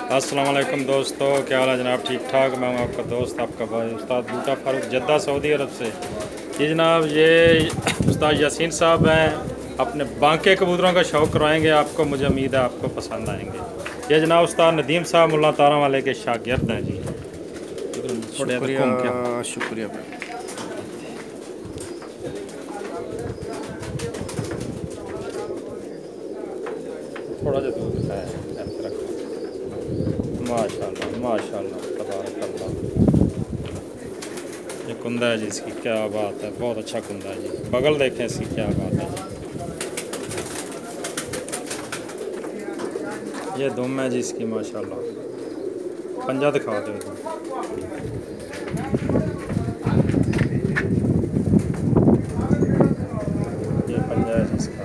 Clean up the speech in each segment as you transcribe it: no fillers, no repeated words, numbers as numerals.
अस्सलाम वालेकुम दोस्तों, क्या हाल है जनाब? ठीक ठाक। मैं हूं आपका दोस्त, आपका भाई उस्ताद बूटा फारूक, जद्दा सऊदी अरब से। जी जनाब, ये उस्ताद यासीन साहब हैं, अपने बांके कबूतरों का शौक़ करवाएंगे आपको। मुझे उम्मीद है आपको पसंद आएंगे। ये जनाब उस्ताद नदीम साहब मुल्ला तारा वाले के शागिर्द हैं जी। शुक्रिया शुक्रिया। थोड़ा सा दूर है माशाल्लाह माशाल्लाह तबारकल्लाह। ये कुंदा है जी, इसकी क्या बात है, बहुत अच्छा कुंदा है जी। बगल देखें इसकी, क्या बात है। ये दुम है जी इसकी माशाल्लाह। पंजा दिखा दो इधर। ये पंजा है जी इसका।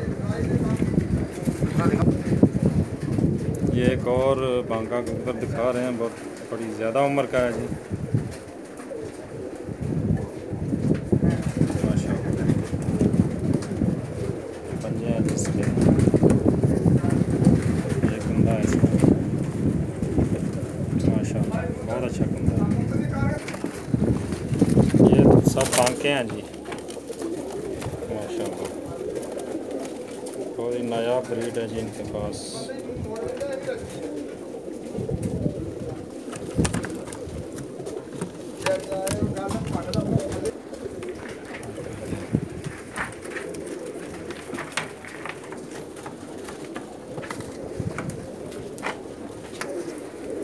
ये एक और बांका कबूतर दिखा रहे हैं, बहुत बड़ी ज़्यादा उम्र का है जी माशाल्लाह। पंजे हैं जी इसके। ये कुंदा है इसका माशाल्लाह, बहुत अच्छा कुंदा है। ये सब बांके हैं जी माशाल्लाह। कोई नया ब्रीड है जी इनके पास।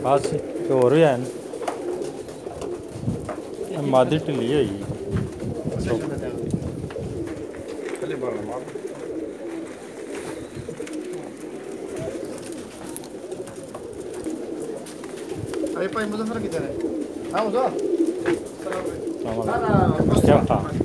बस होर भी हैं मादी ढिली हुई। अरे भाई मुजफ्फर किधर है? हाँ मुजफ्फर क्या था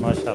माशाल्लाह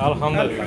अल्हम्दुलिल्लाह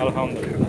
अल्हम्दुलिल्लाह।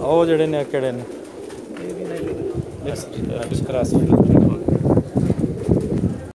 ਉਹ ਜਿਹੜੇ ਨੇ ਕਿਹੜੇ ਨੇ?